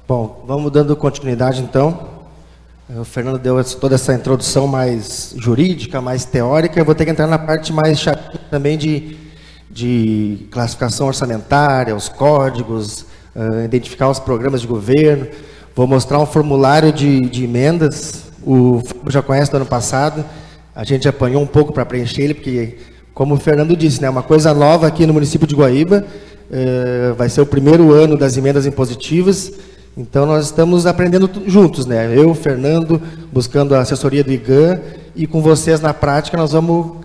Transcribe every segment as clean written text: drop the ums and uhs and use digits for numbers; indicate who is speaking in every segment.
Speaker 1: Bom, vamos dando continuidade então. O Fernando deu toda essa introdução mais jurídica, mais teórica. Eu vou ter que entrar na parte mais chata também de classificação orçamentária, os códigos, identificar os programas de governo. Vou mostrar um formulário de emendas. O Fábio já conhece do ano passado. A gente apanhou um pouco para preencher ele, porque, como o Fernando disse, né, uma coisa nova aqui no município de Guaíba. Vai ser o primeiro ano das emendas impositivas. Então, nós estamos aprendendo juntos, né? Eu, Fernando, buscando a assessoria do IGAM, e com vocês na prática nós vamos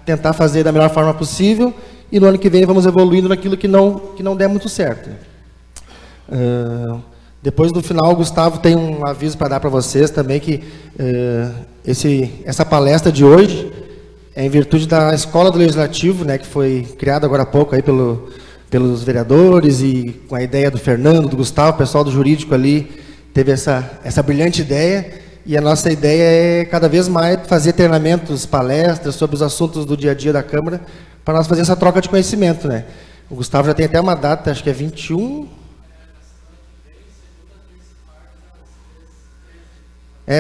Speaker 1: tentar fazer da melhor forma possível, e no ano que vem vamos evoluindo naquilo que não der muito certo. Depois do final, o Gustavo tem um aviso para dar para vocês também, que essa palestra de hoje é em virtude da Escola do Legislativo, né, que foi criada agora há pouco aí pelos vereadores, e com a ideia do Fernando, do Gustavo, o pessoal do jurídico ali teve essa brilhante ideia, e a nossa ideia é cada vez mais fazer treinamentos, palestras sobre os assuntos do dia a dia da Câmara, para nós fazer essa troca de conhecimento, né? O Gustavo já tem até uma data, acho que é 21...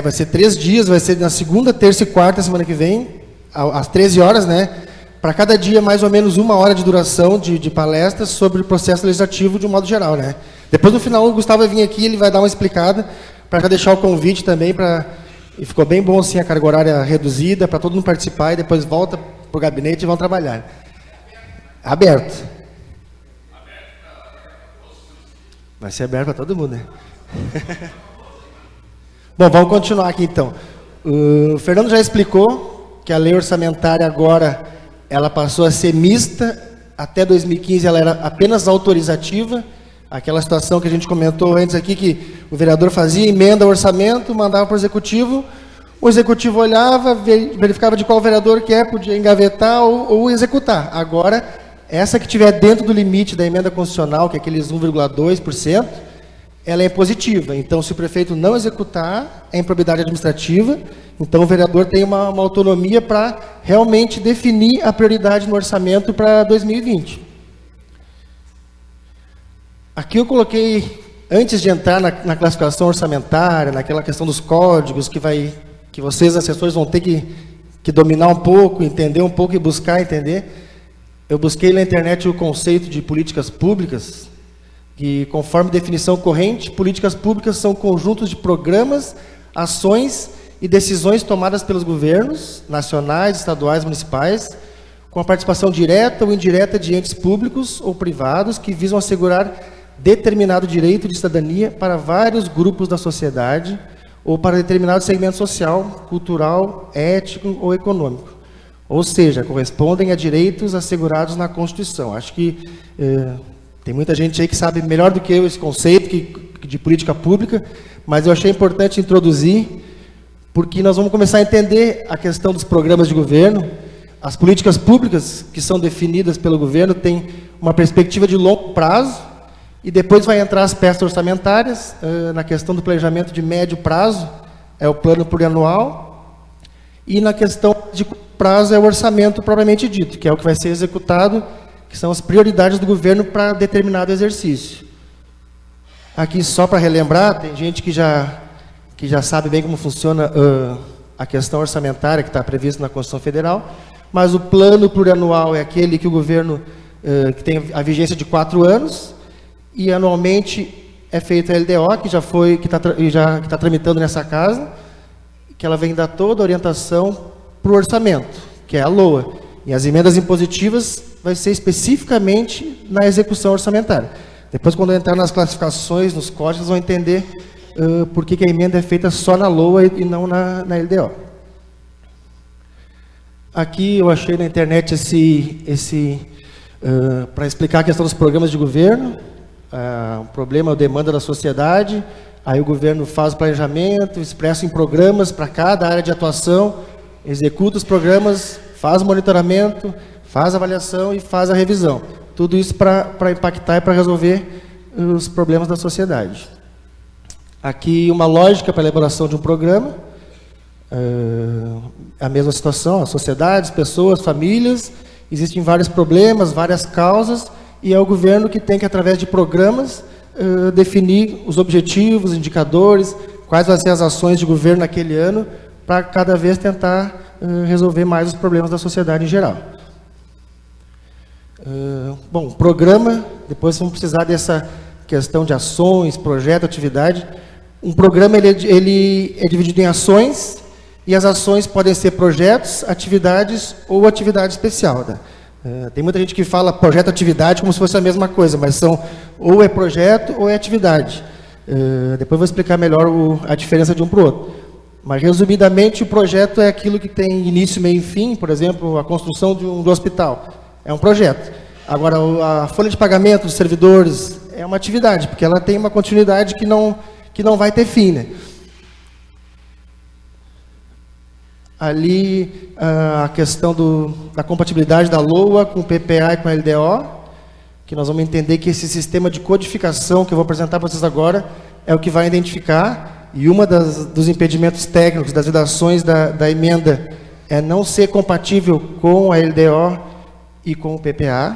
Speaker 1: vai ser 3 dias, vai ser na segunda, terça e quarta, semana que vem, às 13 horas, né? Para cada dia, mais ou menos 1 hora de duração de palestras sobre o processo legislativo de um modo geral, né? Depois, no final, o Gustavo vai vir aqui, ele vai dar uma explicada, para já deixar o convite também, e ficou bem bom, assim, a carga horária reduzida, para todo mundo participar, e depois volta para o gabinete e vão trabalhar. Aberto. Vai ser aberto para todo mundo, né? Bom, vamos continuar aqui, então. O Fernando já explicou que a lei orçamentária agora, ela passou a ser mista. Até 2015 ela era apenas autorizativa, aquela situação que a gente comentou antes aqui, que o vereador fazia emenda ao orçamento, mandava para o executivo olhava, verificava de qual vereador que podia engavetar ou executar. Agora, essa que estiver dentro do limite da emenda constitucional, que é aqueles 1,2%, ela é positiva. Então, se o prefeito não executar, é improbidade administrativa. Então, o vereador tem uma autonomia para realmente definir a prioridade no orçamento para 2020. Aqui eu coloquei, antes de entrar na classificação orçamentária, naquela questão dos códigos, que vocês, assessores, vão ter que dominar um pouco, entender um pouco e buscar entender. Eu busquei na internet o conceito de políticas públicas, que, conforme definição corrente, políticas públicas são conjuntos de programas, ações e decisões tomadas pelos governos nacionais, estaduais, municipais, com a participação direta ou indireta de entes públicos ou privados que visam assegurar determinado direito de cidadania para vários grupos da sociedade ou para determinado segmento social, cultural, ético ou econômico. Ou seja, correspondem a direitos assegurados na Constituição. Acho que tem muita gente aí que sabe melhor do que eu esse conceito de política pública, mas eu achei importante introduzir, porque nós vamos começar a entender a questão dos programas de governo. As políticas públicas que são definidas pelo governo têm uma perspectiva de longo prazo, e depois vai entrar as peças orçamentárias, na questão do planejamento de médio prazo, é o plano plurianual, e na questão de curto prazo é o orçamento propriamente dito, que é o que vai ser executado, que são as prioridades do governo para determinado exercício. Aqui, só para relembrar, tem gente que já sabe bem como funciona a questão orçamentária que está prevista na Constituição Federal, mas o plano plurianual é aquele que o governo que tem a vigência de 4 anos, e anualmente é feita a LDO, que está tramitando nessa casa, que ela vem dar toda a orientação para o orçamento, que é a LOA. E as emendas impositivas vai ser especificamente na execução orçamentária. Depois, quando eu entrar nas classificações, nos códigos, vão entender por que a emenda é feita só na LOA e não na LDO. Aqui eu achei na internet para explicar a questão dos programas de governo. O problema é a demanda da sociedade, aí o governo faz o planejamento, expressa em programas para cada área de atuação, executa os programas, faz o monitoramento, faz a avaliação e faz a revisão. Tudo isso para impactar e para resolver os problemas da sociedade. Aqui uma lógica para a elaboração de um programa, a mesma situação, as sociedades, pessoas, famílias, existem vários problemas, várias causas, e é o governo que tem que, através de programas, definir os objetivos, indicadores, quais vão ser as ações de governo naquele ano, para cada vez tentar resolver mais os problemas da sociedade em geral. Bom, programa, depois vamos precisar dessa questão de ações, projeto, atividade. Um programa ele é dividido em ações, e as ações podem ser projetos, atividades ou atividade especial. Né? Tem muita gente que fala projeto-atividade como se fosse a mesma coisa, mas são ou é projeto ou é atividade. Depois vou explicar melhor a diferença de um para o outro. Mas, resumidamente, o projeto é aquilo que tem início, meio e fim, por exemplo, a construção do hospital. É um projeto. Agora, a folha de pagamento dos servidores é uma atividade, porque ela tem uma continuidade que não vai ter fim. Né? Ali, a questão da compatibilidade da LOA com o PPA e com a LDO, que nós vamos entender que esse sistema de codificação que eu vou apresentar para vocês agora é o que vai identificar, e uma dos impedimentos técnicos, das vedações da emenda é não ser compatível com a LDO e com o PPA.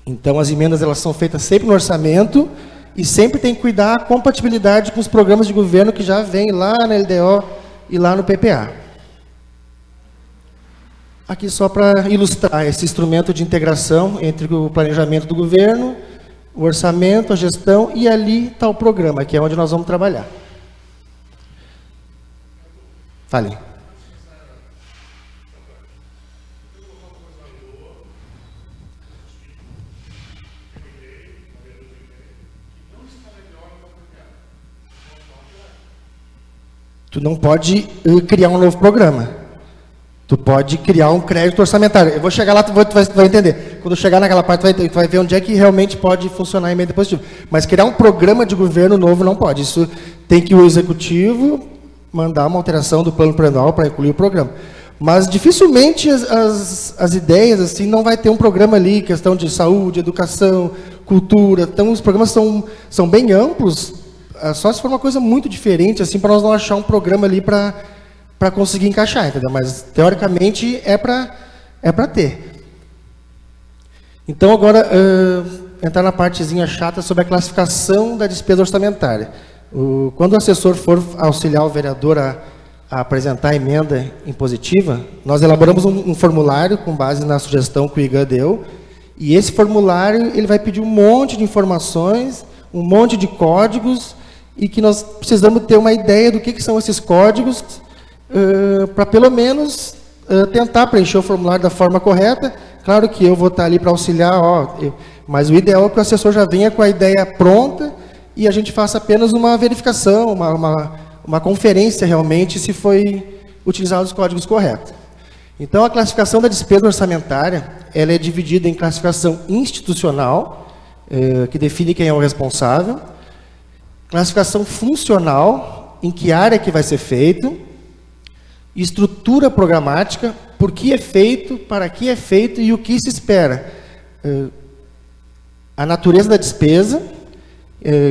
Speaker 1: Então, as emendas elas são feitas sempre no orçamento e sempre tem que cuidar a compatibilidade com os programas de governo que já vêm lá na LDO e lá no PPA. Aqui só para ilustrar esse instrumento de integração entre o planejamento do governo, o orçamento, a gestão, e ali está o programa, que é onde nós vamos trabalhar. Fale. Tu não pode criar um novo programa. Tu pode criar um crédito orçamentário. Eu vou chegar lá, tu vai entender. Quando chegar naquela parte, tu vai ver onde é que realmente pode funcionar a emenda positiva. Mas criar um programa de governo novo não pode. Isso tem que o executivo mandar uma alteração do plano plurianual para incluir o programa. Mas dificilmente as ideias assim não vai ter um programa ali, questão de saúde, educação, cultura. Então os programas são bem amplos, só se for uma coisa muito diferente, assim, para nós não achar um programa ali para conseguir encaixar, entendeu? Mas, teoricamente, é para ter. Então, agora, entrar na partezinha chata sobre a classificação da despesa orçamentária. Quando o assessor for auxiliar o vereador a apresentar a emenda impositiva, nós elaboramos um formulário com base na sugestão que o IGAN deu, e esse formulário ele vai pedir um monte de informações, um monte de códigos, e que nós precisamos ter uma ideia do que são esses códigos, para pelo menos tentar preencher o formulário da forma correta. Claro que eu vou estar ali para auxiliar, mas o ideal é que o assessor já venha com a ideia pronta e a gente faça apenas uma verificação, uma conferência realmente se foi utilizado os códigos corretos. Então, a classificação da despesa orçamentária, ela é dividida em classificação institucional, que define quem é o responsável, classificação funcional, em que área que vai ser feito, estrutura programática, por que é feito, para que é feito e o que se espera. A natureza da despesa,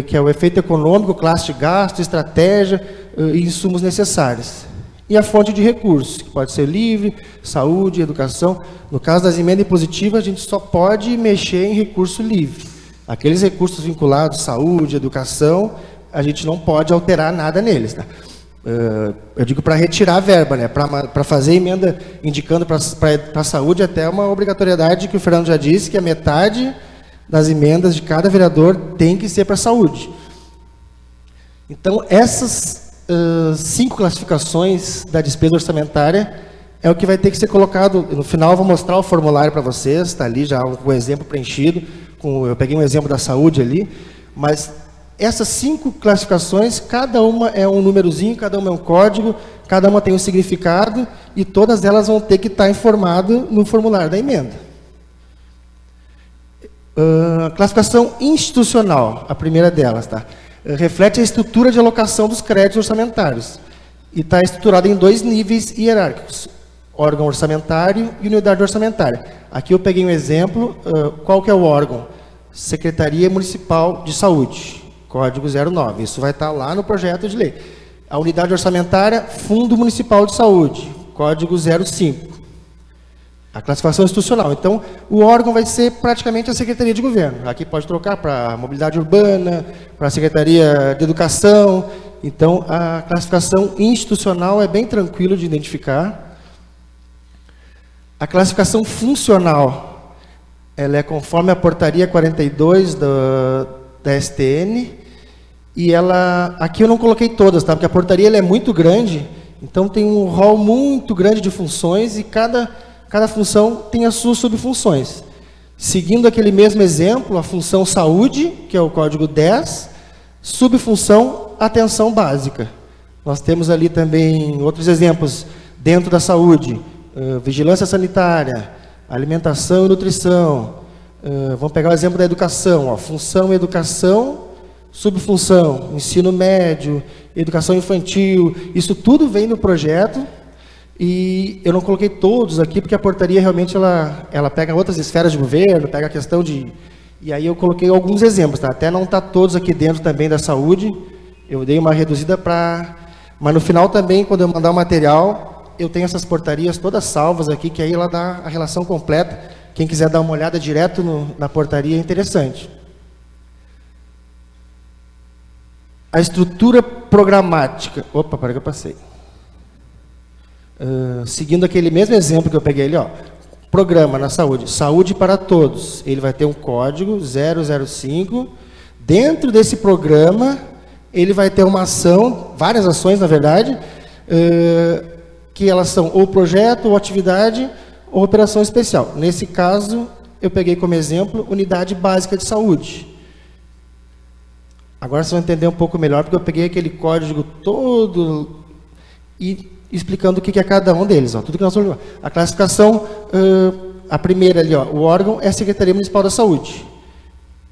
Speaker 1: que é o efeito econômico, classe de gasto, estratégia e insumos necessários. E a fonte de recursos, que pode ser livre, saúde, educação. No caso das emendas impositivas, a gente só pode mexer em recurso livre. Aqueles recursos vinculados, saúde, educação, a gente não pode alterar nada neles. Né? Eu digo para retirar a verba, né? Para fazer emenda indicando para a saúde, até uma obrigatoriedade que o Fernando já disse, que a metade das emendas de cada vereador tem que ser para a saúde. Então, essas 5 classificações da despesa orçamentária é o que vai ter que ser colocado. No final, eu vou mostrar o formulário para vocês, está ali já o exemplo preenchido. Eu peguei um exemplo da saúde ali, mas essas 5 classificações, cada uma é um númerozinho, cada uma é um código, cada uma tem um significado, e todas elas vão ter que estar informadas no formulário da emenda. Classificação institucional, a primeira delas, tá? Reflete a estrutura de alocação dos créditos orçamentários, e está estruturada em 2 níveis hierárquicos, órgão orçamentário e unidade orçamentária. Aqui eu peguei um exemplo, qual que é o órgão? Secretaria Municipal de Saúde, código 09, isso vai estar lá no projeto de lei. A unidade orçamentária, Fundo Municipal de Saúde, código 05. A classificação institucional. Então, o órgão vai ser praticamente a Secretaria de Governo. Aqui pode trocar para Mobilidade Urbana, para a Secretaria de Educação. Então, a classificação institucional é bem tranquilo de identificar. A classificação funcional, ela é conforme a portaria 42 da STN. E ela, aqui eu não coloquei todas, tá? Porque a portaria ela é muito grande, então tem um rol muito grande de funções e cada função tem as suas subfunções. Seguindo aquele mesmo exemplo, a função saúde, que é o código 10, subfunção atenção básica. Nós temos ali também outros exemplos dentro da saúde, vigilância sanitária, alimentação e nutrição. Vamos pegar o exemplo da educação, ó, função educação, subfunção, ensino médio, educação infantil, isso tudo vem no projeto e eu não coloquei todos aqui porque a portaria realmente ela pega outras esferas de governo, pega a questão de... E aí eu coloquei alguns exemplos, tá? Até não está todos aqui dentro também da saúde, eu dei uma reduzida para... Mas no final também, quando eu mandar o material, eu tenho essas portarias todas salvas aqui, que aí ela dá a relação completa. Quem quiser dar uma olhada direto na portaria é interessante. A estrutura programática. Opa, peraí que eu passei. Seguindo aquele mesmo exemplo que eu peguei ali, ó. Programa na saúde. Saúde para todos. Ele vai ter um código 005. Dentro desse programa, ele vai ter uma ação, várias ações, na verdade, que elas são ou projeto, ou atividade, ou operação especial. Nesse caso, eu peguei como exemplo unidade básica de saúde. Agora vocês vão entender um pouco melhor, porque eu peguei aquele código todo e explicando o que é cada um deles. Ó, tudo que nós vamos... A classificação, a primeira ali, ó, o órgão é a Secretaria Municipal da Saúde.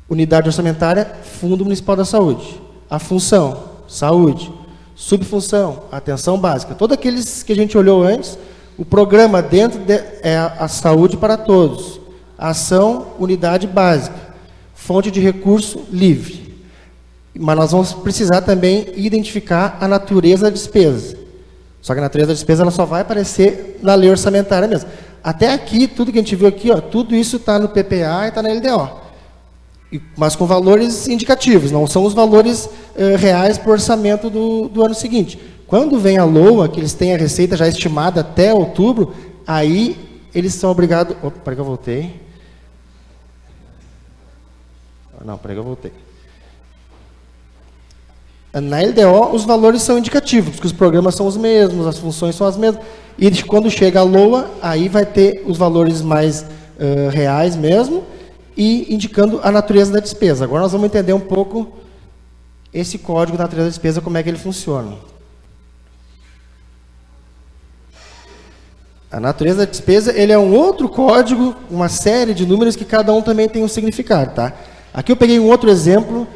Speaker 1: Unidade orçamentária, Fundo Municipal da Saúde. A função, saúde. Subfunção, atenção básica. Todos aqueles que a gente olhou antes, o programa dentro é a saúde para todos. A ação, unidade básica. Fonte de recurso livre. Mas nós vamos precisar também identificar a natureza da despesa. Só que a natureza da despesa ela só vai aparecer na lei orçamentária mesmo. Até aqui, tudo que a gente viu aqui, ó, tudo isso está no PPA e está na LDO. Mas com valores indicativos, não são os valores reais para o orçamento do ano seguinte. Quando vem a LOA, que eles têm a receita já estimada até outubro, aí eles são obrigados... Opa, peraí que eu voltei. Não, peraí que eu voltei. Na LDO, os valores são indicativos, porque os programas são os mesmos, as funções são as mesmas. E quando chega a LOA, aí vai ter os valores mais reais mesmo, e indicando a natureza da despesa. Agora nós vamos entender um pouco esse código da natureza da despesa, como é que ele funciona. A natureza da despesa, ele é um outro código, uma série de números que cada um também tem um significado, tá? Aqui eu peguei um outro exemplo,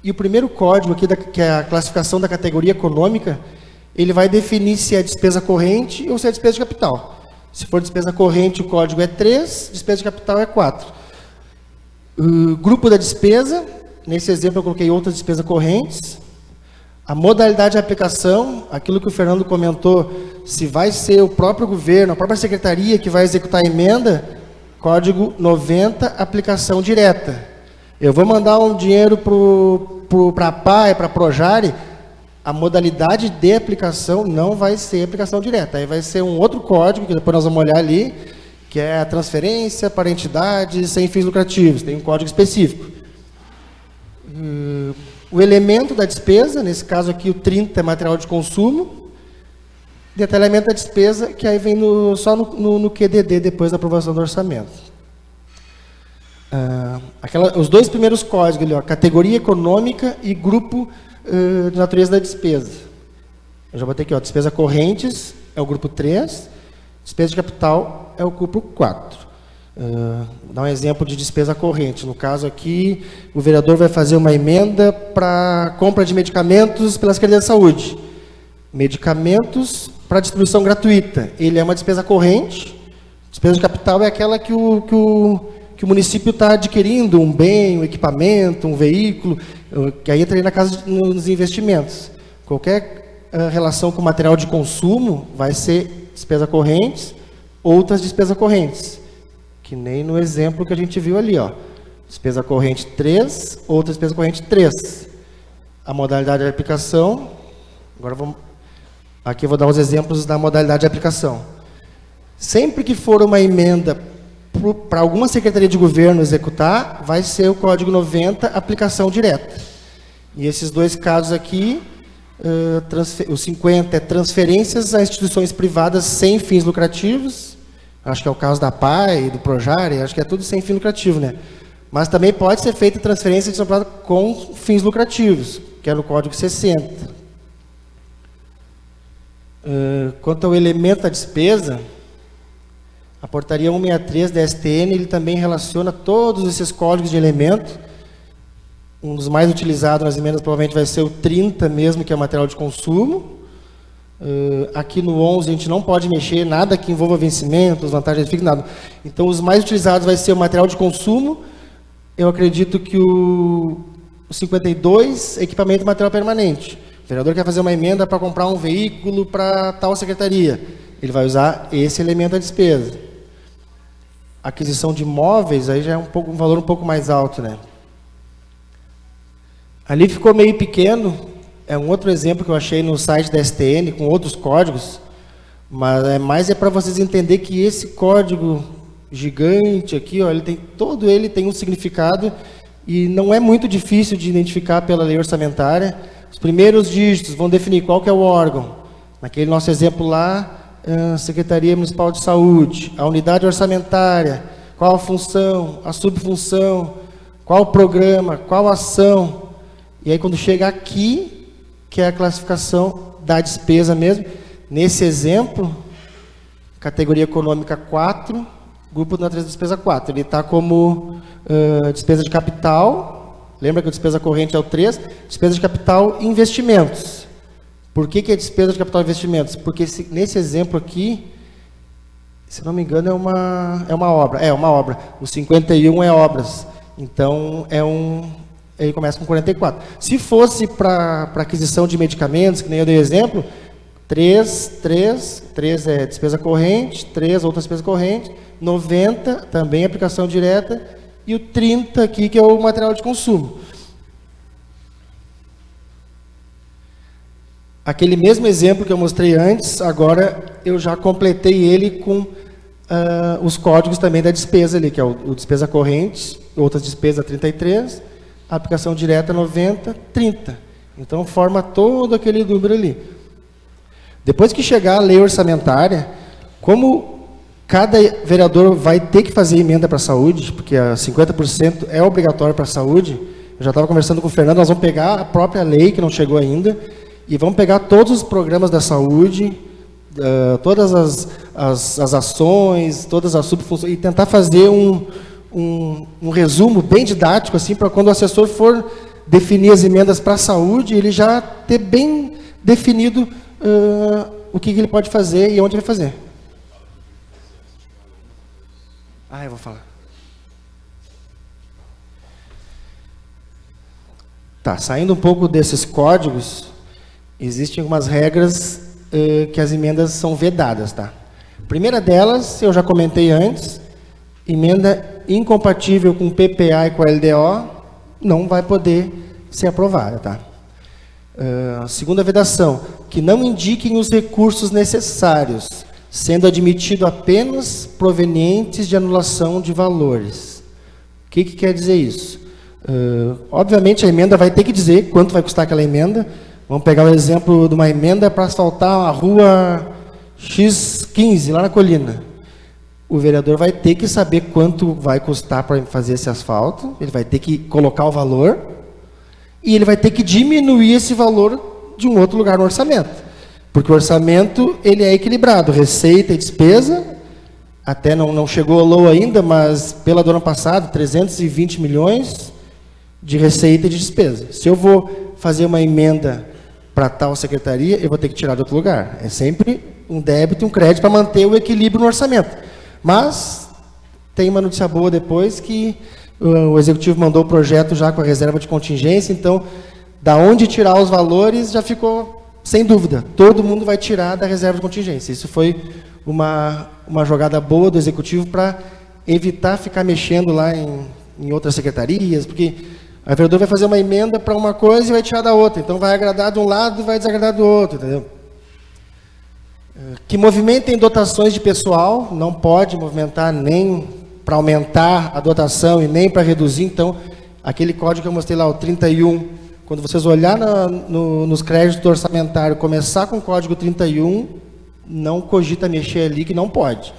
Speaker 1: e o primeiro código aqui, que é a classificação da categoria econômica, ele vai definir se é despesa corrente ou se é despesa de capital. Se for despesa corrente, o código é 3, despesa de capital é 4. Grupo da despesa, nesse exemplo eu coloquei outras despesas correntes. A modalidade de aplicação, aquilo que o Fernando comentou, se vai ser o próprio governo, a própria secretaria que vai executar a emenda, código 90, aplicação direta. Eu vou mandar um dinheiro para a PAE, para a Projare, a modalidade de aplicação não vai ser aplicação direta. Aí vai ser um outro código, que depois nós vamos olhar ali, que é a transferência para entidades sem fins lucrativos. Tem um código específico. O elemento da despesa, nesse caso aqui o 30 é material de consumo. Detalhamento da despesa, que aí vem só no QDD, depois da aprovação do orçamento. Os dois primeiros códigos ali, ó, categoria econômica e grupo de natureza da despesa. Eu já botei aqui, ó, despesa correntes é o grupo 3, despesa de capital é o grupo 4. Vou dar um exemplo de despesa corrente. No caso aqui, o vereador vai fazer uma emenda para compra de medicamentos pela Secretaria de Saúde. Medicamentos para distribuição gratuita. Ele é uma despesa corrente. Despesa de capital é aquela que o município está adquirindo um bem, um equipamento, um veículo, que aí entra aí na casa nos investimentos. Qualquer relação com material de consumo vai ser despesa corrente, outras despesas correntes, que nem no exemplo que a gente viu ali, ó. Despesa corrente 3, outra despesa corrente 3. A modalidade de aplicação, agora aqui eu vou dar os exemplos da modalidade de aplicação. Sempre que for uma emenda para alguma secretaria de governo executar, vai ser o código 90, aplicação direta. E esses dois casos aqui, o 50 é transferências a instituições privadas sem fins lucrativos, acho que é o caso da PAI, do Projare, acho que é tudo sem fim lucrativo, né? Mas também pode ser feita transferência de privada com fins lucrativos, que é no código 60. Quanto ao elemento da despesa, a portaria 163 da STN, ele também relaciona todos esses códigos de elemento. Um dos mais utilizados nas emendas provavelmente vai ser o 30 mesmo, que é o material de consumo. Aqui no 11 a gente não pode mexer nada que envolva vencimentos, vantagens de nada. Então os mais utilizados vai ser o material de consumo. Eu acredito que o 52, equipamento e material permanente. O vereador quer fazer uma emenda para comprar um veículo para tal secretaria. Ele vai usar esse elemento da despesa. Aquisição de imóveis, aí já é um valor um pouco mais alto, né? Ali ficou meio pequeno, é um outro exemplo que eu achei no site da STN, com outros códigos, mas é para vocês entenderem que esse código gigante aqui, ó, todo ele tem um significado e não é muito difícil de identificar pela lei orçamentária. Os primeiros dígitos vão definir qual que é o órgão. Naquele nosso exemplo lá, Secretaria Municipal de Saúde, a unidade orçamentária, qual a função, a subfunção, qual o programa, qual a ação. E aí quando chega aqui, que é a classificação da despesa mesmo, nesse exemplo, categoria econômica 4, grupo de natureza de despesa 4, ele está como despesa de capital, lembra que a despesa corrente é o 3, despesa de capital e investimentos. Por que é despesa de capital e investimentos? Porque nesse exemplo aqui, se não me engano, é uma obra. É uma obra. O 51 é obras. Então, ele começa com 44. Se fosse para aquisição de medicamentos, que nem eu dei exemplo, 3 é despesa corrente, 3 outra despesa corrente, 90 também aplicação direta, e o 30 aqui, que é o material de consumo. Aquele mesmo exemplo que eu mostrei antes, agora eu já completei ele com os códigos também da despesa ali, que é o despesa corrente, outras despesa 33, aplicação direta 90, 30. Então forma todo aquele número ali. Depois que chegar a lei orçamentária, como cada vereador vai ter que fazer emenda para a saúde, porque a 50% é obrigatório para a saúde, eu já estava conversando com o Fernando, nós vamos pegar a própria lei, que não chegou ainda, e vamos pegar todos os programas da saúde, todas as ações, todas as subfunções, e tentar fazer um resumo bem didático, assim, para quando o assessor for definir as emendas para a saúde, ele já ter bem definido o que ele pode fazer e onde vai fazer. Eu vou falar. Tá, saindo um pouco desses códigos, existem algumas regras que as emendas são vedadas, tá? A primeira delas, eu já comentei antes, emenda incompatível com o PPA e com a LDO não vai poder ser aprovada, tá? Segunda vedação, que não indiquem os recursos necessários, sendo admitido apenas provenientes de anulação de valores. O que quer dizer isso? Obviamente a emenda vai ter que dizer quanto vai custar aquela emenda. Vamos pegar o exemplo de uma emenda para asfaltar a rua X15, lá na colina. O vereador vai ter que saber quanto vai custar para fazer esse asfalto, ele vai ter que colocar o valor, e ele vai ter que diminuir esse valor de um outro lugar no orçamento. Porque o orçamento ele é equilibrado, receita e despesa, até não chegou ao low ainda, mas pela do ano passado, 320 milhões de receita e de despesa. Se eu vou fazer uma emenda para tal secretaria, eu vou ter que tirar de outro lugar. É sempre um débito e um crédito para manter o equilíbrio no orçamento. Mas tem uma notícia boa depois que o Executivo mandou o projeto já com a reserva de contingência, então, da onde tirar os valores já ficou sem dúvida. Todo mundo vai tirar da reserva de contingência. Isso foi uma uma jogada boa do executivo para evitar ficar mexendo lá em outras secretarias, porque o vereador vai fazer uma emenda para uma coisa e vai tirar da outra, então vai agradar de um lado e vai desagradar do outro, entendeu? Que movimentem dotações de pessoal, não pode movimentar nem para aumentar a dotação e nem para reduzir, então, aquele código que eu mostrei lá, o 31, quando vocês olhar nos créditos orçamentários, começar com o código 31, não cogita mexer ali, que não pode.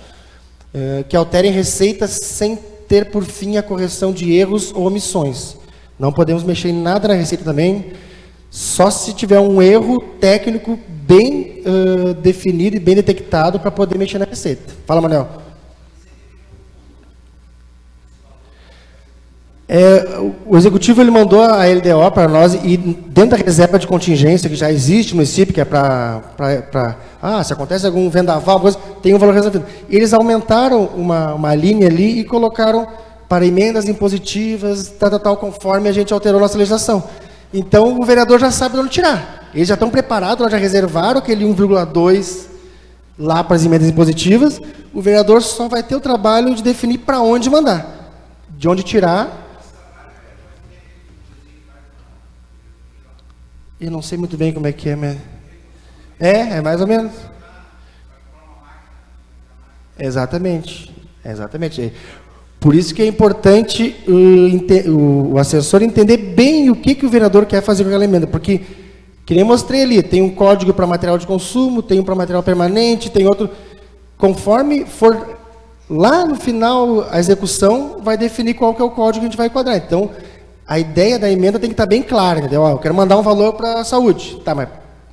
Speaker 1: Que alterem receitas sem ter por fim a correção de erros ou omissões. Não podemos mexer em nada na receita também, só se tiver um erro técnico bem definido e bem detectado para poder mexer na receita. Fala, Manuel. O executivo ele mandou a LDO para nós e dentro da reserva de contingência que já existe no município, que é se acontece algum vendaval, coisa, tem um valor reservado. Eles aumentaram uma linha ali e colocaram para emendas impositivas, tal, conforme a gente alterou nossa legislação. Então, o vereador já sabe de onde tirar. Eles já estão preparados, nós já reservaram aquele 1,2 lá para as emendas impositivas. O vereador só vai ter o trabalho de definir para onde mandar. De onde tirar. Eu não sei muito bem como é que é, mas... É mais ou menos. Exatamente. Por isso que é importante o assessor entender bem o que o vereador quer fazer com aquela emenda, porque, que nem mostrei ali, tem um código para material de consumo, tem um para material permanente, tem outro... Conforme for lá no final a execução, vai definir qual que é o código que a gente vai enquadrar. Então, a ideia da emenda tem que estar bem clara, entendeu? Eu quero mandar um valor para a saúde. Tá, mas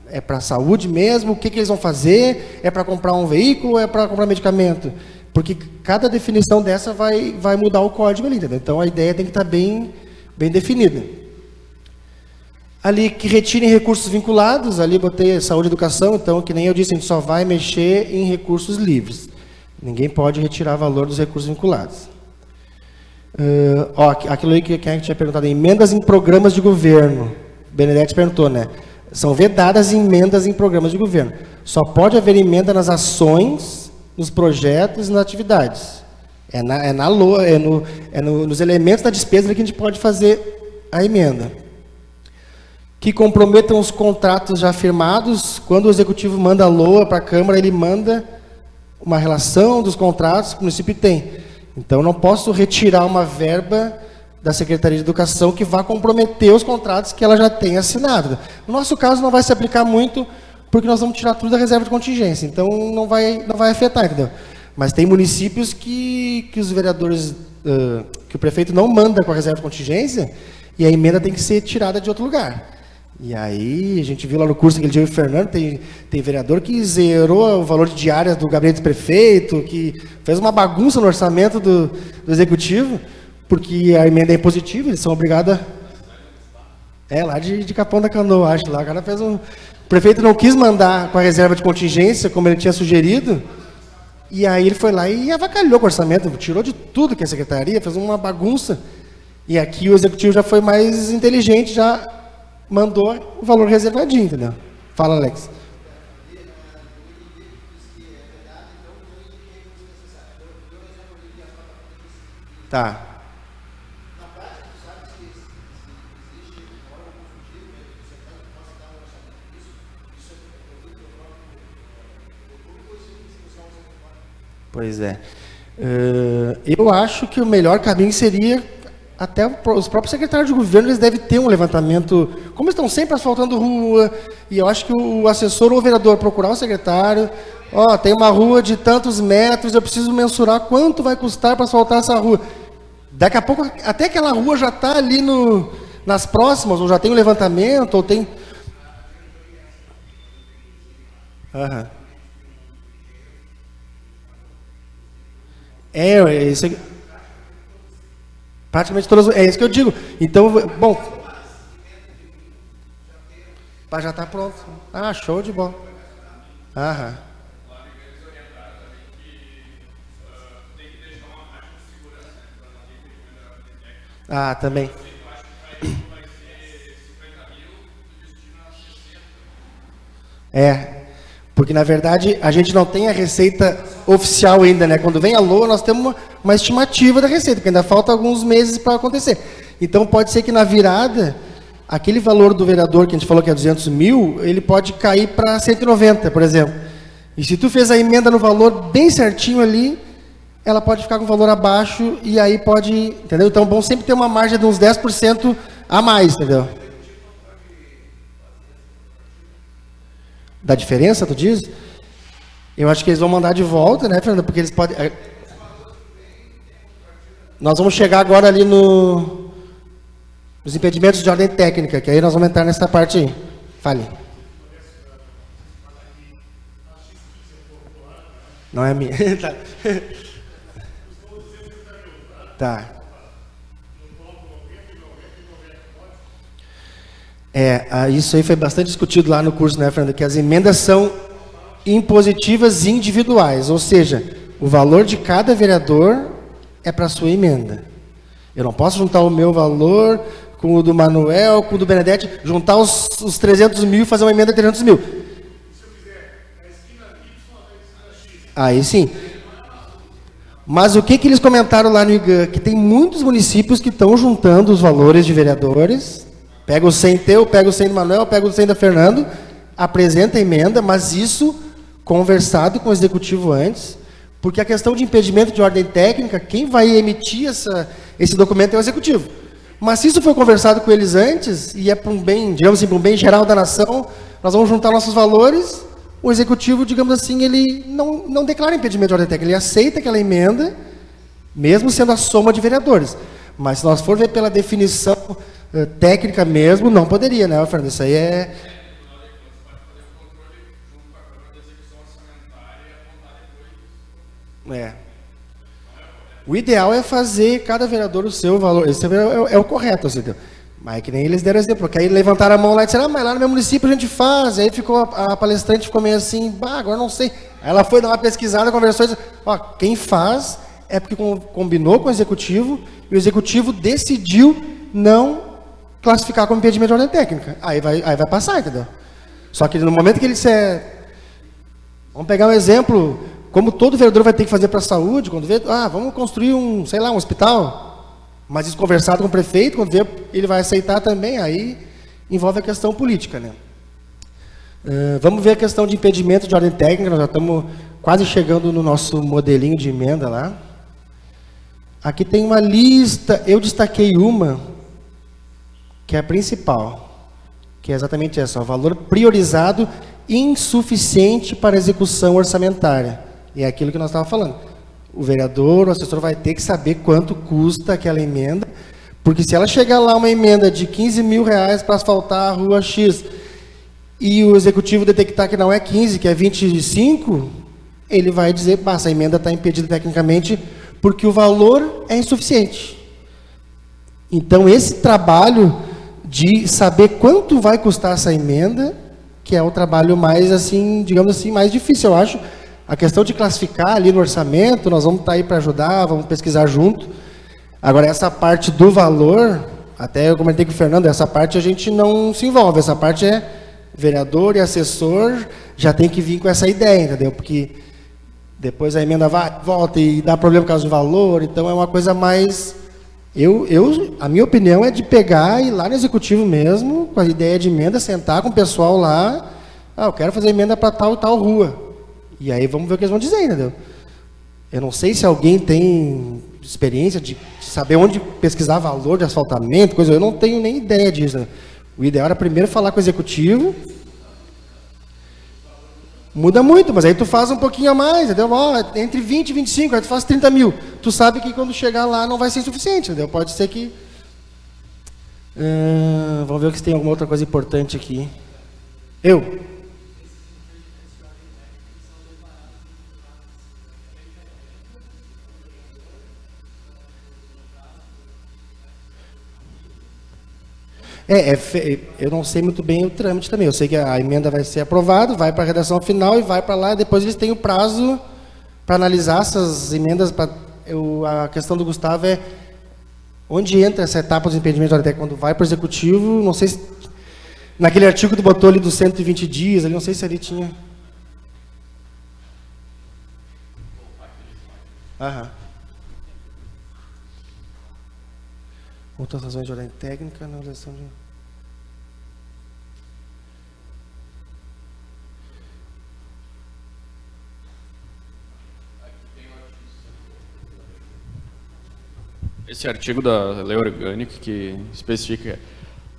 Speaker 1: é para a saúde mesmo? O que eles vão fazer? É para comprar um veículo ou é para comprar medicamento? Porque cada definição dessa vai mudar o código ali, entendeu? Então, a ideia tem que estar bem definida. Ali, que retirem recursos vinculados, ali botei saúde e educação, então, que nem eu disse, a gente só vai mexer em recursos livres. Ninguém pode retirar valor dos recursos vinculados. Aquilo aí que a gente tinha perguntado, emendas em programas de governo. Benedetti perguntou, né? São vedadas emendas em programas de governo. Só pode haver emenda nas ações, nos projetos e nas atividades. Nos elementos da despesa que a gente pode fazer a emenda. Que comprometam os contratos já firmados. Quando o executivo manda a LOA para a Câmara, ele manda uma relação dos contratos que o município tem. Então, eu não posso retirar uma verba da Secretaria de Educação que vá comprometer os contratos que ela já tem assinado. No nosso caso, não vai se aplicar muito, porque nós vamos tirar tudo da reserva de contingência. Então, não vai afetar, entendeu? Mas tem municípios que os vereadores, que o prefeito não manda com a reserva de contingência, e a emenda tem que ser tirada de outro lugar. E aí, a gente viu lá no curso aquele dia, o Fernando, tem vereador que zerou o valor de diárias do gabinete do prefeito, que fez uma bagunça no orçamento do executivo, porque a emenda é impositiva, eles são obrigados lá de Capão da Canoa, acho, lá o cara fez o prefeito não quis mandar com a reserva de contingência, como ele tinha sugerido, e aí ele foi lá e avacalhou com o orçamento, tirou de tudo que é secretaria, fez uma bagunça, e aqui o executivo já foi mais inteligente, já mandou o valor reservadinho, entendeu? Fala, Alex. Tá. Pois é. Eu acho que o melhor caminho seria, até os próprios secretários de governo, eles devem ter um levantamento, como estão sempre asfaltando rua, e eu acho que o assessor ou o vereador procurar o secretário, tem uma rua de tantos metros, eu preciso mensurar quanto vai custar para asfaltar essa rua. Daqui a pouco, até aquela rua já está ali nas próximas, ou já tem um levantamento, ou tem... Isso aqui... Praticamente todas... É isso que eu digo. Então, bom... Já está pronto. Show de bola. Também. Porque, na verdade, a gente não tem a receita oficial ainda, né? Quando vem a LOA, nós temos uma estimativa da receita, porque ainda falta alguns meses para acontecer. Então, pode ser que na virada, aquele valor do vereador, que a gente falou que é 200 mil, ele pode cair para 190, por exemplo. E se tu fez a emenda no valor bem certinho ali, ela pode ficar com o valor abaixo e aí pode, entendeu? Então, é bom sempre ter uma margem de uns 10% a mais, entendeu? Da diferença, tu diz? Eu acho que eles vão mandar de volta, né, Fernanda? Porque eles podem... Nós vamos chegar agora ali nos impedimentos de ordem técnica, que aí nós vamos entrar nessa parte aí. Fale. Não é minha. Tá. Tá. Isso aí foi bastante discutido lá no curso, né, Fernanda? Que as emendas são impositivas individuais, ou seja, o valor de cada vereador é para a sua emenda. Eu não posso juntar o meu valor com o do Manuel, com o do Benedetti, juntar os 300 mil e fazer uma emenda de 300 mil. Aí sim. Mas o que eles comentaram lá no IGAN? Que tem muitos municípios que estão juntando os valores de vereadores. Pega o 100 teu, pega o 100 do Manuel, pega o 100 da Fernando, apresenta a emenda, mas isso conversado com o executivo antes, porque a questão de impedimento de ordem técnica, quem vai emitir esse documento é o executivo. Mas se isso foi conversado com eles antes, e é para um bem, digamos assim, para um bem geral da nação, nós vamos juntar nossos valores, o executivo, digamos assim, ele não declara impedimento de ordem técnica, ele aceita aquela emenda, mesmo sendo a soma de vereadores. Mas se nós for ver pela definição técnica mesmo, não poderia, né, Fernando? Isso aí é... O ideal é fazer cada vereador o seu valor. Esse é o correto, assim, mas é que nem eles deram exemplo, porque aí levantaram a mão lá e disseram, mas lá no meu município a gente faz. Aí ficou a palestrante ficou meio assim, agora não sei. Aí ela foi dar uma pesquisada, conversou e disse, quem faz é porque combinou com o executivo e o executivo decidiu não classificar como impedimento de ordem técnica. Aí vai passar, entendeu? Só que no momento que ele disser... Vamos pegar um exemplo, como todo vereador vai ter que fazer para a saúde, quando vê, vamos construir um hospital, mas isso conversado com o prefeito, quando vê, ele vai aceitar também, aí envolve a questão política, né? Vamos ver a questão de impedimento de ordem técnica, nós já estamos quase chegando no nosso modelinho de emenda lá. Aqui tem uma lista, eu destaquei uma, que é a principal, que é exatamente essa, o valor priorizado insuficiente para execução orçamentária. E é aquilo que nós estávamos falando. O vereador, o assessor vai ter que saber quanto custa aquela emenda, porque se ela chegar lá uma emenda de 15 mil reais para asfaltar a rua X, e o executivo detectar que não é 15, que é 25, ele vai dizer, essa emenda está impedida tecnicamente, porque o valor é insuficiente. Então, esse trabalho de saber quanto vai custar essa emenda, que é o trabalho mais, assim, digamos assim, mais difícil, eu acho. A questão de classificar ali no orçamento, nós vamos estar aí para ajudar, vamos pesquisar junto. Agora, essa parte do valor, até eu comentei com o Fernando, essa parte a gente não se envolve, essa parte é vereador e assessor, já tem que vir com essa ideia, entendeu? Porque depois a emenda volta e dá problema por causa do valor, então é uma coisa mais... a minha opinião é de pegar e ir lá no executivo mesmo, com a ideia de emenda, sentar com o pessoal lá, eu quero fazer emenda para tal e tal rua. E aí vamos ver o que eles vão dizer, entendeu? Eu não sei se alguém tem experiência de saber onde pesquisar valor de asfaltamento, coisa, eu não tenho nem ideia disso, né? O ideal era primeiro falar com o executivo. Muda muito, mas aí tu faz um pouquinho a mais, entendeu? Entre 20 e 25, aí tu faz 30 mil. Tu sabe que quando chegar lá não vai ser suficiente, entendeu? Pode ser que... vamos ver se tem alguma outra coisa importante aqui. Eu não sei muito bem o trâmite também. Eu sei que a emenda vai ser aprovada, vai para a redação final e vai para lá. Depois eles têm o prazo para analisar essas emendas. A questão do Gustavo é onde entra essa etapa dos impedimentos, até quando vai para o executivo. Não sei se naquele artigo que tu botou ali dos 120 dias, ali, não sei se ali tinha. Aham. Outras razões de ordem técnica na eleição de...
Speaker 2: Esse artigo da lei orgânica que especifica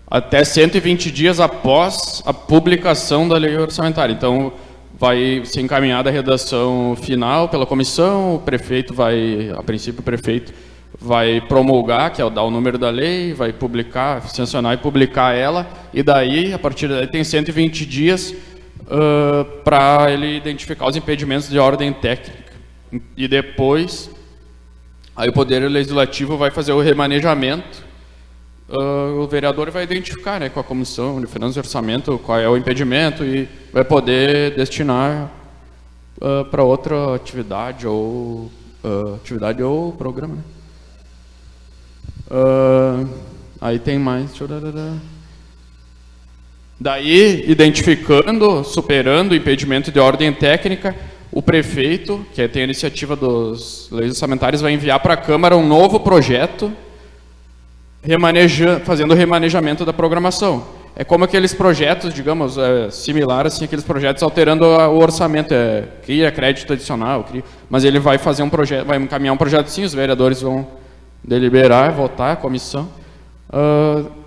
Speaker 2: até 120 dias após a publicação da lei orçamentária. Então, vai ser encaminhada a redação final pela comissão, o prefeito vai, a princípio o prefeito vai promulgar, que é dar o número da lei, vai publicar, sancionar e publicar ela, e daí, a partir daí, tem 120 dias para ele identificar os impedimentos de ordem técnica. E depois, aí o Poder Legislativo vai fazer o remanejamento, o vereador vai identificar, né, com a Comissão de Finanças e Orçamento qual é o impedimento e vai poder destinar para outra atividade ou programa, né? Aí tem mais. Daí, identificando, superando o impedimento de ordem técnica, o prefeito, que tem a iniciativa dos leis orçamentárias, vai enviar para a Câmara um novo projeto fazendo o remanejamento da programação. É como aqueles projetos, digamos, similar assim, aqueles projetos alterando o orçamento, cria crédito adicional, mas ele vai fazer um projeto, vai encaminhar um projeto sim, os vereadores vão deliberar, votar, a comissão,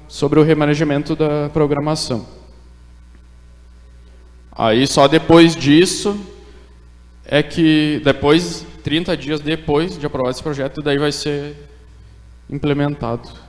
Speaker 2: sobre o remanejamento da programação. Aí só depois disso é que, 30 dias depois de aprovar esse projeto, daí vai ser implementado.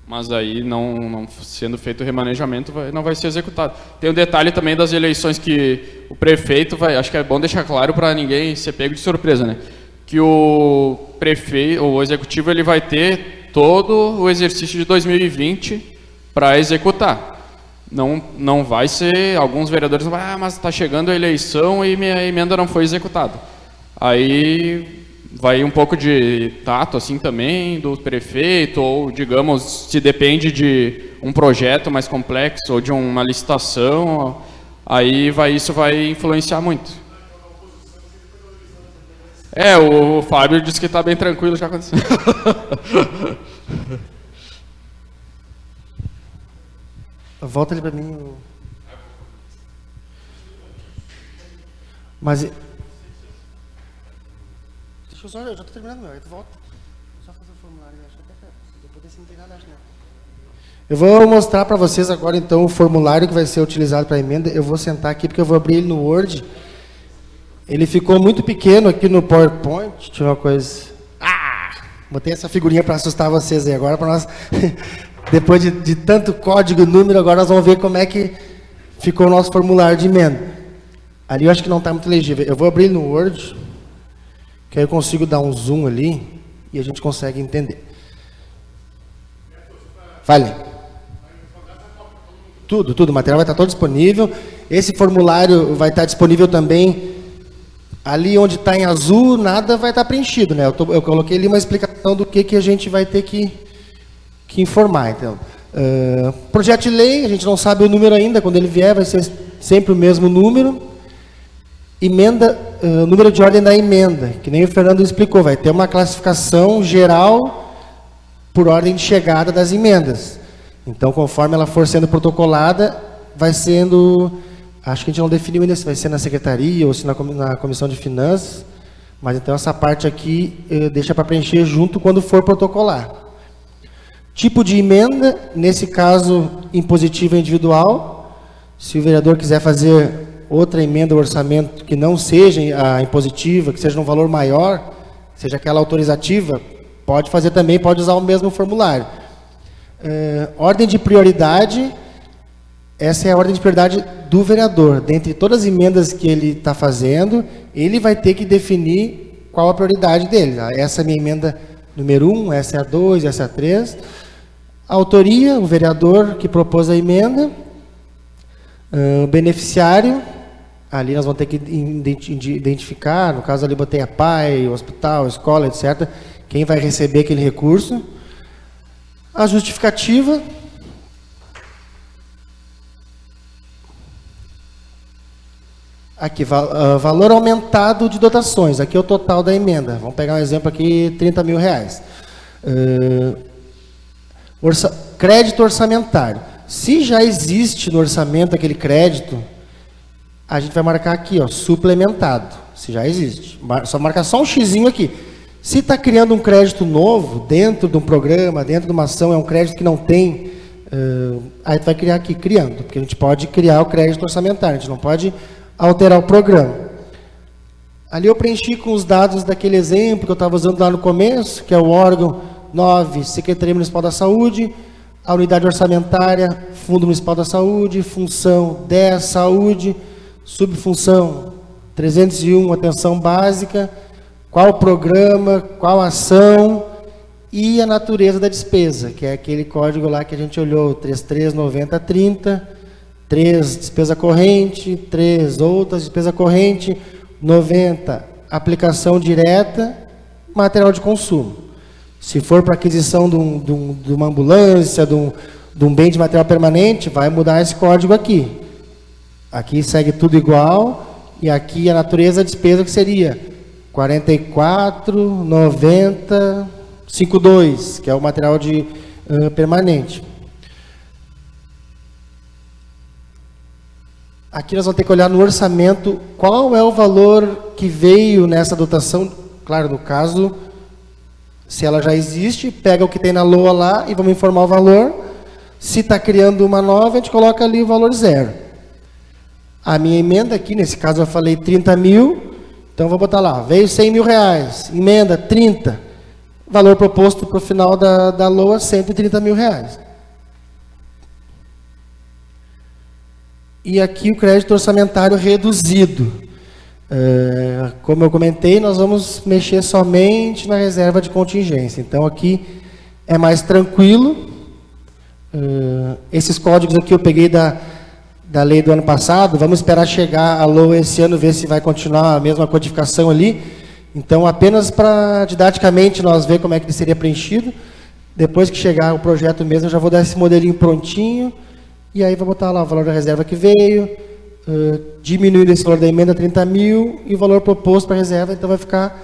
Speaker 2: Mas aí, não sendo feito o remanejamento, não vai ser executado. Tem um detalhe também das eleições que o prefeito vai... Acho que é bom deixar claro para ninguém ser pego de surpresa, né? Que o prefeito, o executivo, ele vai ter todo o exercício de 2020 para executar. Não vai ser... Alguns vereadores vão falar, mas está chegando a eleição e minha emenda não foi executada. Aí... vai um pouco de tato assim também do prefeito, ou digamos, se depende de um projeto mais complexo ou de uma licitação, aí isso vai influenciar muito. O Fábio disse que está bem tranquilo, já aconteceu.
Speaker 1: Volta ali para mim. Mas... eu já estou terminando, meu. Volta. Só fazer o formulário. Acho que até depois desse integrado, acho, né? Eu vou mostrar para vocês agora, então, o formulário que vai ser utilizado para a emenda. Eu vou sentar aqui, porque eu vou abrir ele no Word. Ele ficou muito pequeno aqui no PowerPoint. Deixa eu ver uma coisa. Botei essa figurinha para assustar vocês aí agora, para nós... Depois de tanto código, número, agora nós vamos ver como é que ficou o nosso formulário de emenda. Ali eu acho que não está muito legível. Eu vou abrir no Word... que aí eu consigo dar um zoom ali e a gente consegue entender. Fale. Tudo, o material vai estar todo disponível. Esse formulário vai estar disponível também. Ali onde está em azul, nada vai estar preenchido, né? Eu coloquei ali uma explicação do que a gente vai ter que informar. Então, projeto de lei, a gente não sabe o número ainda, quando ele vier vai ser sempre o mesmo número. Emenda, número de ordem da emenda, que nem o Fernando explicou, vai ter uma classificação geral por ordem de chegada das emendas. Então, conforme ela for sendo protocolada, vai sendo, acho que a gente não definiu ainda se vai ser na secretaria ou se na comissão de finanças, mas então essa parte aqui deixa para preencher junto quando for protocolar. Tipo de emenda, nesse caso, impositiva individual. Se o vereador quiser fazer outra emenda ao orçamento que não seja a impositiva, que seja um valor maior, seja aquela autorizativa, pode fazer também, pode usar o mesmo formulário. Ordem de prioridade, essa é a ordem de prioridade do vereador. Dentre todas as emendas que ele está fazendo, ele vai ter que definir qual a prioridade dele. Essa é a minha emenda número 1, essa é a 2, essa é a 3. Autoria, o vereador que propôs a emenda. Beneficiário, ali nós vamos ter que identificar, no caso ali botei a PAI, hospital, escola, etc., quem vai receber aquele recurso. A Aqui, valor aumentado de dotações. Aqui é o total da emenda. Vamos pegar um exemplo aqui, R$30.000. Crédito orçamentário. Se já existe no orçamento aquele crédito, a gente vai marcar aqui, ó, suplementado. Se já existe. Só marcar só um xizinho aqui. Se está criando um crédito novo, dentro de um programa, dentro de uma ação, é um crédito que não tem, aí tu vai criar aqui, criando. Porque a gente pode criar o crédito orçamentário, a gente não pode alterar o programa. Ali eu preenchi com os dados daquele exemplo que eu estava usando lá no começo, que é o órgão 9, Secretaria Municipal da Saúde, a unidade orçamentária, Fundo Municipal da Saúde, função 10, saúde, subfunção 301, atenção básica, qual programa, qual ação e a natureza da despesa, que é aquele código lá que a gente olhou, 339030, 3, despesa corrente, 3, outras, despesa corrente, 90, aplicação direta, material de consumo. Se for para aquisição de uma ambulância, de um bem de material permanente, vai mudar esse código aqui. Aqui segue tudo igual, e aqui a natureza da despesa que seria 44,90,52, que é o material de permanente. Aqui nós vamos ter que olhar no orçamento qual é o valor que veio nessa dotação. Claro, no caso, se ela já existe, pega o que tem na LOA lá e vamos informar o valor. Se está criando uma nova, a gente coloca ali o valor zero. A minha emenda aqui, nesse caso eu falei 30 mil, então vou botar lá, veio 100 mil reais, emenda 30, valor proposto para o final da LOA, 130 mil reais. E aqui o crédito orçamentário reduzido. Como eu comentei, nós vamos mexer somente na reserva de contingência. Então aqui é mais tranquilo. Esses códigos aqui eu peguei da lei do ano passado. Vamos esperar chegar a LOA esse ano, ver se vai continuar a mesma codificação ali. Então apenas para didaticamente nós ver como é que ele seria preenchido. Depois que chegar o projeto mesmo, eu já vou dar esse modelinho prontinho. E aí vou botar lá o valor da reserva que veio, diminuindo esse valor da emenda 30 mil e o valor proposto para a reserva, então vai ficar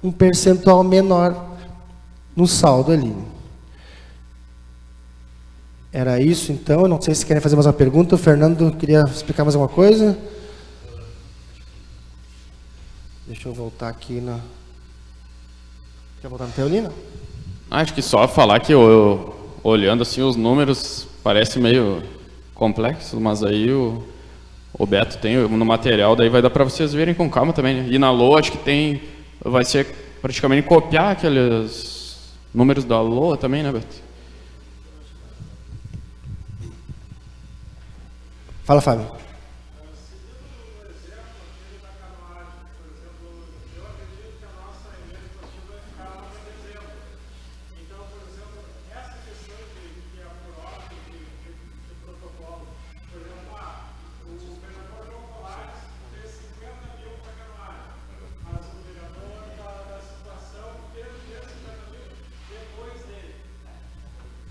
Speaker 1: um percentual menor no saldo ali. Era isso então, eu não sei se querem fazer mais uma pergunta. O Fernando queria explicar mais alguma coisa? Deixa eu voltar aqui na... Quer voltar na Teolina?
Speaker 2: Acho que só falar que olhando assim os números parece meio complexo, mas aí o Beto tem no material, daí vai dar para vocês verem com calma também, né? E na LOA acho que vai ser praticamente copiar aqueles números da LOA também, né, Beto?
Speaker 1: Fala, Fábio.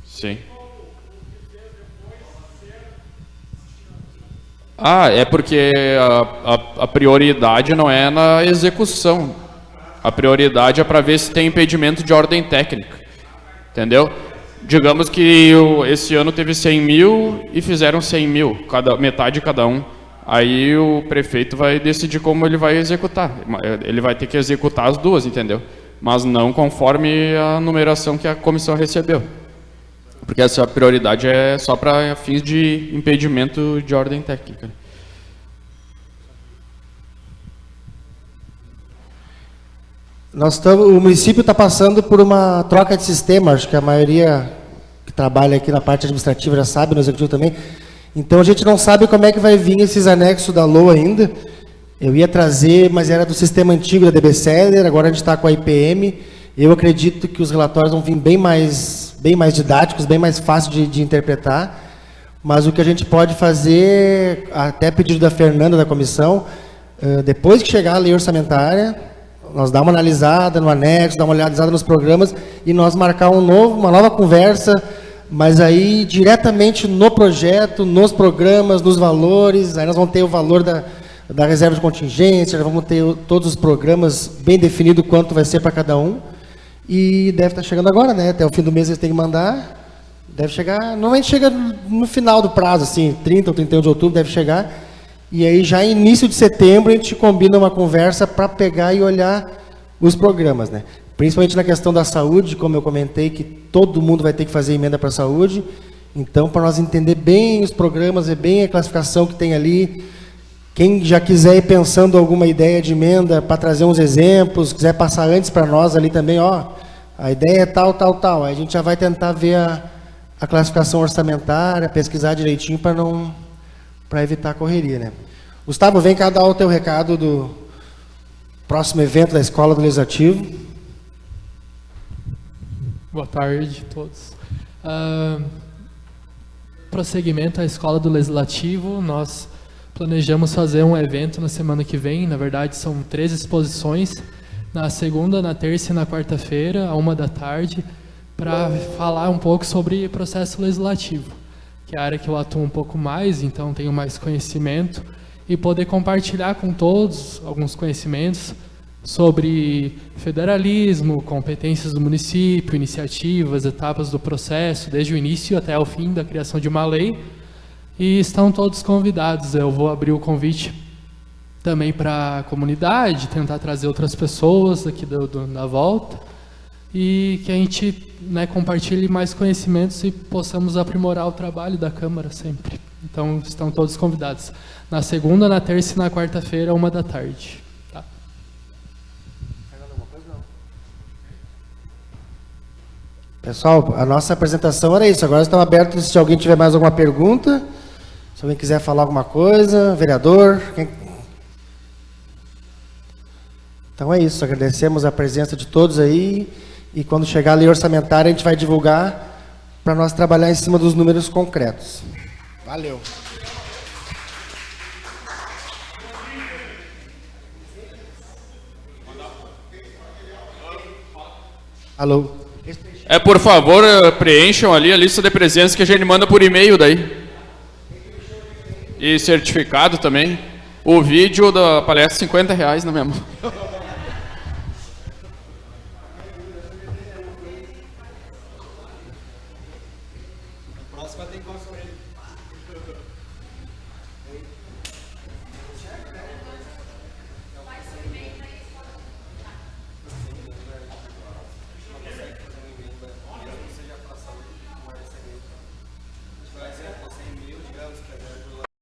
Speaker 2: Sim. É porque a prioridade não é na execução. A prioridade é para ver se tem impedimento de ordem técnica. Entendeu? Digamos que esse ano teve 100 mil e fizeram 100 mil, metade cada um. Aí o prefeito vai decidir como ele vai executar. Ele vai ter que executar as duas, entendeu? Mas não conforme a numeração que a comissão recebeu. Porque essa prioridade é só para fins de impedimento de ordem técnica.
Speaker 1: O município está passando por uma troca de sistema, acho que a maioria que trabalha aqui na parte administrativa já sabe, no executivo também. Então a gente não sabe como é que vai vir esses anexos da LOA ainda. Eu ia trazer, mas era do sistema antigo da DBCeder, agora a gente está com a IPM. Eu acredito que os relatórios vão vir bem mais didáticos, bem mais fáceis de interpretar, mas o que a gente pode fazer, até pedido da Fernanda da comissão, depois que chegar a lei orçamentária, nós dar uma analisada no anexo, dar uma analisada nos programas e nós marcar uma nova conversa, mas aí diretamente no projeto, nos programas, nos valores, aí nós vamos ter o valor da reserva de contingência, já vamos ter todos os programas bem definido quanto vai ser para cada um. E deve estar chegando agora, né? Até o fim do mês eles têm que mandar. Deve chegar, normalmente chega no final do prazo, assim, 30 ou 31 de outubro deve chegar. E aí já em início de setembro a gente combina uma conversa para pegar e olhar os programas, né? Principalmente na questão da saúde, como eu comentei, que todo mundo vai ter que fazer emenda para a saúde. Então, para nós entender bem os programas, ver bem a classificação que tem ali, quem já quiser ir pensando alguma ideia de emenda para trazer uns exemplos, quiser passar antes para nós ali também, ó, a ideia é tal, tal, tal. Aí a gente já vai tentar ver a classificação orçamentária, pesquisar direitinho para evitar a correria, né? Gustavo, vem cá dar o teu recado do próximo evento da Escola do Legislativo.
Speaker 3: Boa tarde a todos. Prosseguimento à Escola do Legislativo, nós planejamos fazer um evento na semana que vem. Na verdade, são 3 exposições, na segunda, na terça e na quarta-feira, à 13h, para falar um pouco sobre processo legislativo, que é a área que eu atuo um pouco mais, então tenho mais conhecimento, e poder compartilhar com todos alguns conhecimentos sobre federalismo, competências do município, iniciativas, etapas do processo, desde o início até o fim da criação de uma lei. E estão todos convidados. Eu vou abrir o convite também para a comunidade, tentar trazer outras pessoas aqui da volta, e que a gente, né, compartilhe mais conhecimentos e possamos aprimorar o trabalho da Câmara sempre. Então, estão todos convidados. Na segunda, na terça e na quarta-feira, 13h. Tá?
Speaker 1: Pessoal, a nossa apresentação era isso. Agora estão abertos se alguém tiver mais alguma pergunta. Se alguém quiser falar alguma coisa, vereador. Então é isso. Agradecemos a presença de todos aí. E quando chegar a lei orçamentária, a gente vai divulgar para nós trabalhar em cima dos números concretos. Valeu. Alô.
Speaker 2: Por favor, preencham ali a lista de presença que a gente manda por e-mail daí. E certificado também. O vídeo da palestra, R$50 na minha mão.
Speaker 4: Próxima tem conferência.